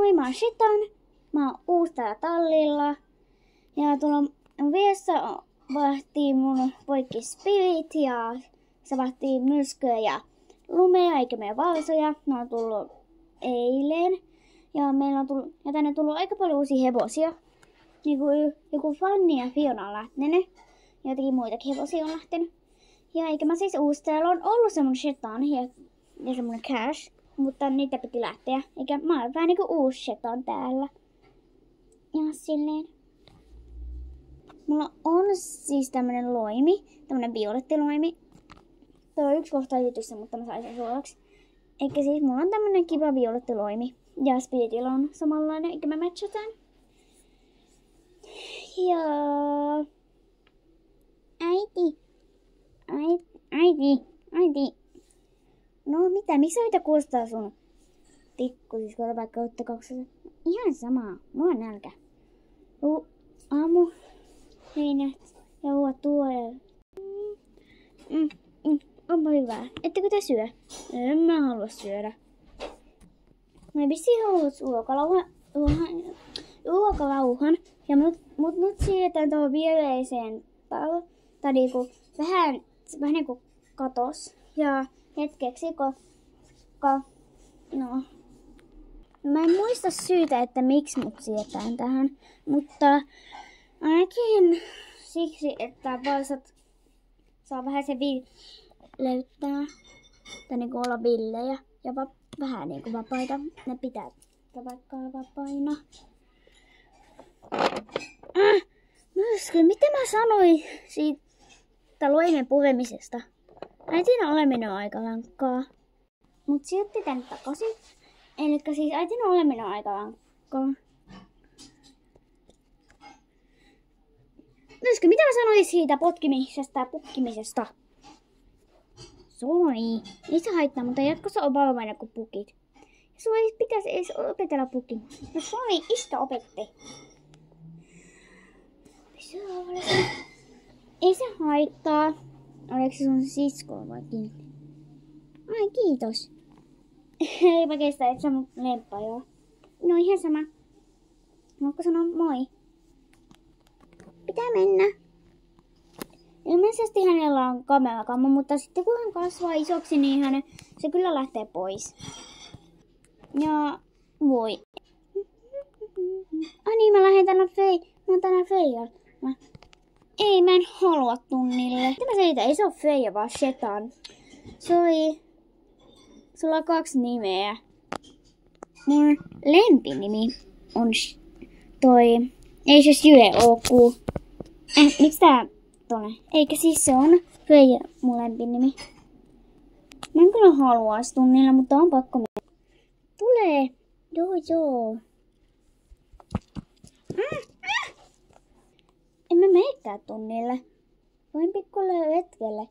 Moi, mä oon Shetan. Mä oon uusi täällä tallilla. Ja tuolla vieressä vahtii mun poikki Spirit ja se vahtii myrskyä ja lumea eikä meidän valsoja. Ne on tullut eilen. Ja meillä on tullut, ja tänne on tullut aika paljon uusia hevosia. Niinku joku Fanny ja Fiona on lähtenyt. Ja jotakin muitakin hevosia on lähtenyt. Ja eikä mä siis uusi täällä on ollut semmonen Shetan ja semmonen Cash. Mutta niitä piti lähteä. Eikä mä oon vähän niinku uusi Shetan täällä. Ja silleen. Mulla on siis tämmönen loimi. Tämmönen violettiloimi. Tuo on yksi kohta yrityssä, mutta mä sain sen suolaksi. Eikä siis mulla on tämmönen kiva violettiloimi. Ja Spiritillä on samanlainen, eikä me matchataan. Ja... Äiti. No mitä, miksi yitä kuulostaa sun tikkusiskolla vaikka ottaa 200? Ihan sama, mulla on nälkä. Aamu, heinät ja ruoat tuolla. Onpa hyvää. Ettekö te syö? En mä halua syödä. Mä vissiin haluat ruokalauhan. Ja mut nyt siirretään tuohon viereiseen taloon. Tai niinku vähän niinku katos. Ja hetkeksi, no. Mä en muista syytä, että miksi mut siirretään tähän. Mutta ainakin siksi, että valsat saa vähän se löytää. Tai niinku olla villejä. Ja vähän niinku vapaita. Ne pitää vaikka vapaina. Myrsky, mitä mä sanoin siitä loimen puremisesta? Äitin oleminen on aika lankkaa. Mut sijoitti tänne takaisin. Elikkä siis äitin oleminen on aika lankkaa. Myrsky, mitä mä sanoin siitä potkimisesta ja pukkimisesta? Soi. Ei se haittaa, mutta jatkossa on valvainen kuin pukit. Sua ei pitäisi edes opetella pukkimaan. No soi, iskä opetti. Ei se haittaa. Oliko se sun siskoa vai kiinni? Ai kiitos. Eipä kestä, et sä mun lemppaa joo. No ihan sama. Voitko sanoa moi? Pitää mennä. Ilmeisesti hänellä on kamerakammo, mutta sitten kun hän kasvaa isoksi, niin se kyllä lähtee pois. Ja voi. Ai niin, mä lähden tänne Feijalla. Ei, mä en halua tunnille. Mitä mä selitän? Ei se oo Feija, vaan Shetan. Soi. Sulla on 2 nimeä. Mun lempinimi on ei se Syö oo miksi tää tonne? Eikä siis se on Feija mun lempinimi. Mä en kyllä haluais tunnilla, mutta on pakko mennä. Tulee. Joo. En mä meikää tunnille. Voin pikkuille retkelle.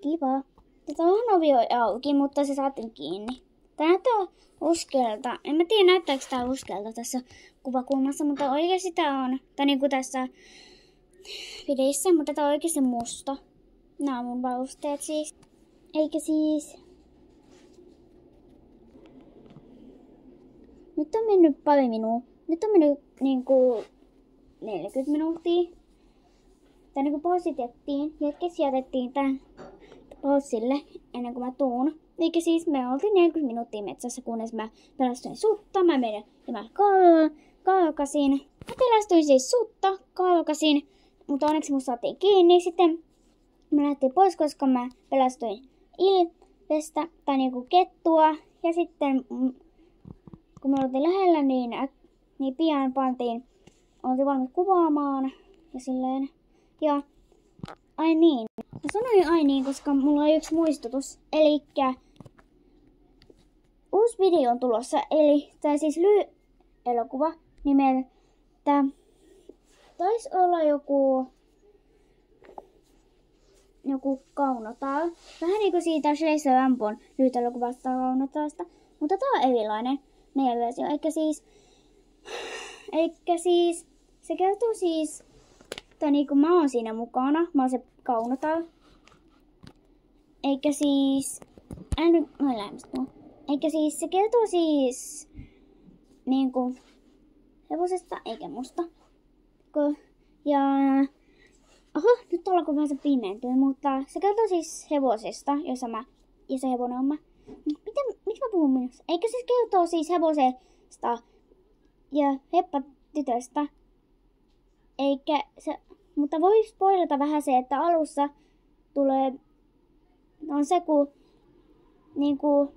Kiva. Tätä on ovi auki, mutta se saatiin kiinni. Tää näyttää uskelta. En mä tiedä näyttääkö tää uskelta tässä kuvakulmassa, mutta oikeesti tää on. Tai niinku tässä videossa, mutta tää on oikeesti musta. Nää on mun varusteet siis. Eikä siis. Nyt on mennyt pari minuuttia. Nyt on mennyt niinku 40 minuuttia. Tai niinku pausitettiin. Hetkeksi jätettiin tän pausille ennen kuin mä tuun. Eikä siis me oltiin 40 minuuttia metsässä, kunnes mä pelastuin sutta. Mä menin ja mä kalkasin. Mä pelastuin siis sutta, kalkasin. Mutta onneksi mun saatiin kiinni. Sitten mä lähtiin pois, koska mä pelastuin ilvestä tai niinku kettua. Ja sitten kun me oltiin lähellä, niin pian oltiin valmiit kuvaamaan. Ja silleen. Ja ai niin. Mä sanoin ai niin, koska mulla on yksi muistutus. Elikkä uusi video on tulossa. Eli tää siis elokuva nimeltä. Taisi olla joku Kaunotaal. Vähän niinku siitä Shleisö Rampon elokuvasta Kaunotaalsta. Mutta tää on erilainen meidän versio. Eikä siis se kertoo siis. Tai niinku mä oon siinä mukana. Mä oon se Kaunotaal. Eikä siis. Eikä siis se kertoo siis niinku hevosesta eikä musta. Ja oho, nyt alkoi vähän se pimentyä, mutta se kertoo siis hevosesta, jossa mä, ja se hevonen on mä. Miksi mä puhun minusta? Eikä siis kertoo siis hevosesta ja heppatytöstä. Eikä se, mutta voi spoilata vähän se, että alussa tulee, on se kun niinku,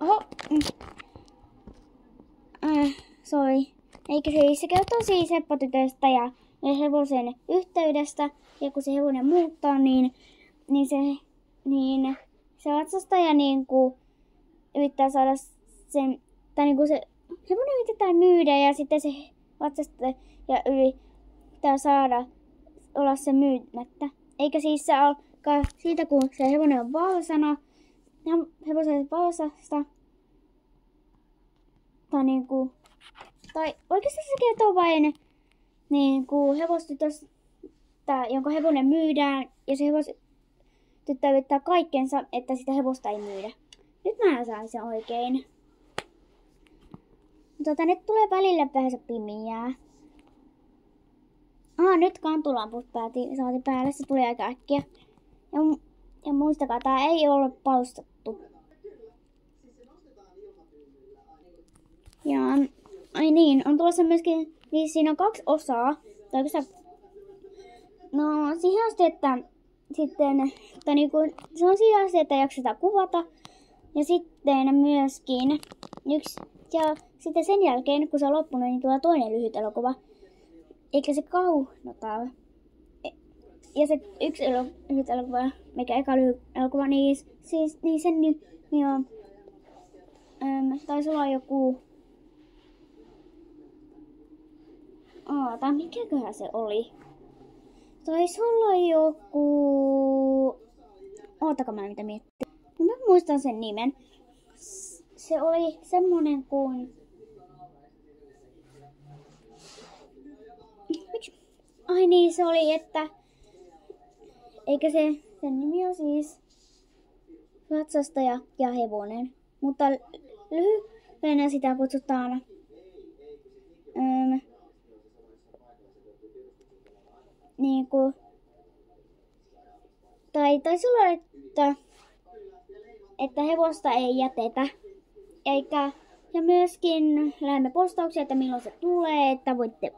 oho, sorry. Eikä se kertoo siis heppatytöstä ja hevosen yhteydestä, ja kun se hevonen muuttaa, niin se ratsastaja niinku yrittää saada sen, tai niinku se hevonen yritetään myydä, ja sitten se ratsastaja yrittää saada olla se myymättä. Eikä siis se alkaa siitä, kun se hevonen on valsana, hevosen valsasta, tai niinku, tai oikeastaan se kertoo vain niinku hevostytöstä, jonka hevonen myydään, ja se hevostyttö yrittää kaikkensa, että sitä hevosta ei myydä. Nyt mä saan sen oikein. Nyt tulee välillä vähän se pimiää. Nyt kantulamput saatiin päälle, se tuli aika äkkiä. Ja muistakaa, tää ei ole paustattu. Ja ai niin, on tulossa myöskin, niin siinä on 2 osaa. Tai no siihen asti, että sitten, tai niinku, se on siihen asti, että jaksetaan kuvata. Ja sitten myöskin ja sitten sen jälkeen, kun se on loppunut, niin tulee toinen lyhyt elokuva. Eikä se kaunotaa. Ja se yksi lyhyt elokuva, mikä eka lyhyt elokuva, niin sen nimi on, taisi olla joku, tai mikäköhän se oli? Taisi olla joku, ootakaa mä mitä miettii. Mä muistan sen nimen. Se oli semmonen kuin, ai niin, se oli, että, eikä sen nimi on siis ratsastaja ja hevonen. Mutta lyhyenä sitä kutsutaan niinku, tai taisi olla, että hevosta ei jätetä. Ja myöskin lähemme postauksia, että milloin se tulee, että voitte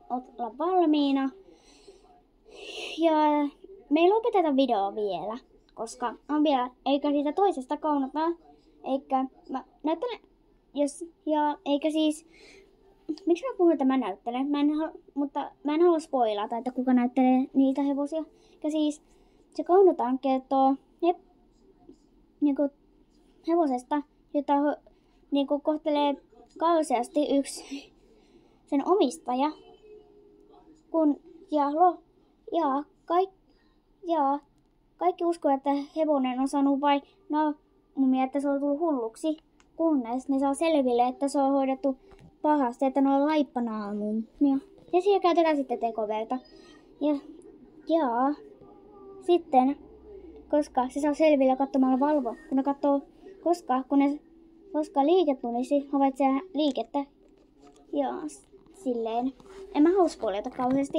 olla valmiina. Ja me ei lopeteta videoa vielä, koska on vielä, eikä siitä toisesta kaunota, eikä mä näyttelen, eikä siis, miksi mä puhun, että mä näyttelen, mutta mä en halua spoilata, että kuka näyttelee niitä hevosia. Ja siis se kaunotaan kertoo niinku hevosesta, jota niinku kohtelee kauheasti yksi sen omistaja, kaikki uskoo, että hevonen on saanut vain naamumia, että se on tullut hulluksi, kunnes ne saa selville, että se on hoidettu pahasti, että ne on laippanaamumia. Ja siihen käytetään sitten tekoverta. Ja sitten, koska se saa selville katsomalla valvo, kun ne katsoo, koska liike tulisi, havaitsee liikettä. Ja silleen. En mä halua spoilata kauheasti.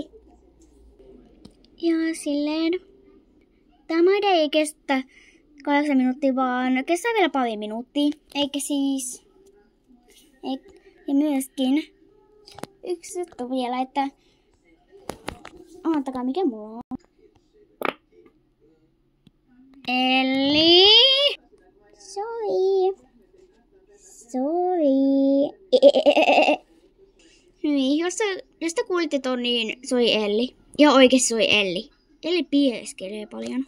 Ja silleen. Tämä ei kestä 8 minuuttia, vaan kestää vielä pari minuuttia. Eikä siis. Ja myöskin yksi juttu vielä, että antakaa mikä mulla on. Eli sorry. Niin, jos te kuulitte ton, niin soi Elli. Ja oikeesti soi Elli. Elli pieskelee paljon.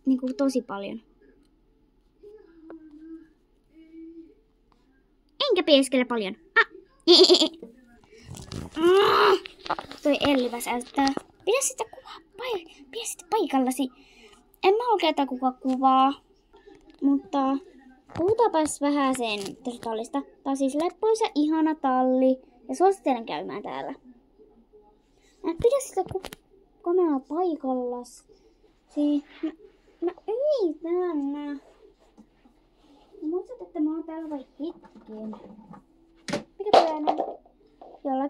Niinku tosi paljon. Enkä pieskele paljon. Toi Elli väsäyttää. Pidä sitä paikallasi. En mä oikeeta kuka kuvaa. Mutta puhutaanpas vähän sen tästä tallista. Tää on siis leppoisa, ihana talli. Ja suosittelen käymään täällä. Pidä sitä kameraa paikallas. Mä yritän. Muistat, että mä oon täällä vai hetken.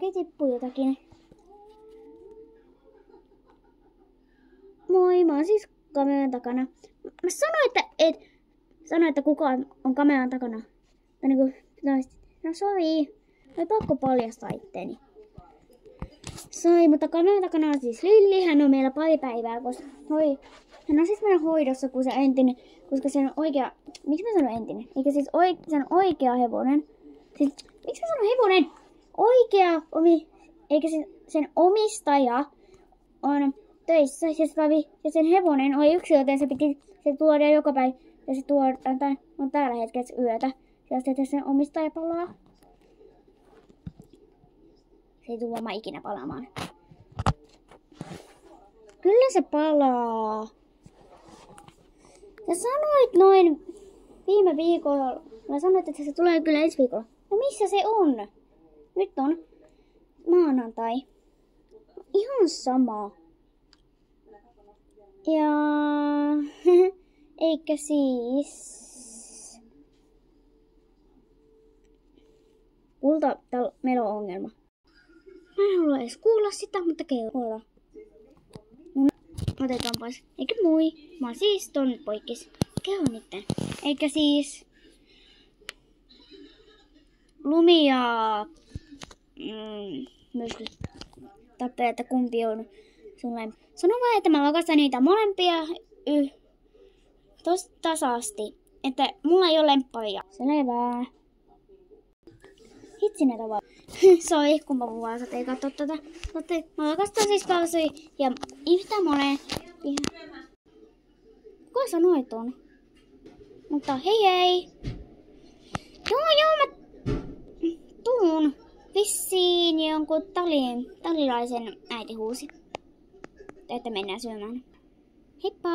Tuollakin tippuu jotakin. Moi, mä oon siis kameran takana. Mä sanoin, että kuka on kameran takana. Tai niinku, no sori. Oli pakko paljastaa itteeni. Sori, mutta kameran takana on siis Lilli. Hän on meillä pari päivää, koska hän on siis meidän hoidossa, kun se entinen, koska se on oikea, miksi mä sanon entinen? Eikä siis se on oikea hevonen. Siis, miksi mä sanon hevonen? Eikä sen omistaja on töissä ja sen hevonen oli yksi, joten se tuoda joka päivä ja se on täällä hetkessä yötä. Ja sitten sen omistaja palaa. Se ei tule varmaan ikinä palaamaan. Kyllä se palaa. Sä sanoit noin viime viikolla. Mä sanoit, että se tulee kyllä ensi viikolla. No missä se on? Nyt on maanantai. Ihan sama. Ja eikä siis. Meillä on ongelma. Mä en halua edes kuulla sitä, mutta kerro. Otetaan pois. Eikä moi. Mä oon siis ton poikkis. Kerro nytten. Eikä siis. Lumi ja myös tappaa, että kumpi on sun lempi. Sano vaan, että mä rakastan niitä molempia tosi tasaasti. Että mulla ei ole lempparia. Selvä. Hitsi näitä vaan. Sori, kun mä vaan sä ei katso tätä. Mä rakastan siis kausia ja yhtä molempia. Kuka sanoi ton? Mutta hei hei. Joo, mä tuun vissiin jonkun tallilaisen äiti huusi. Että mennään syömään. Heippa!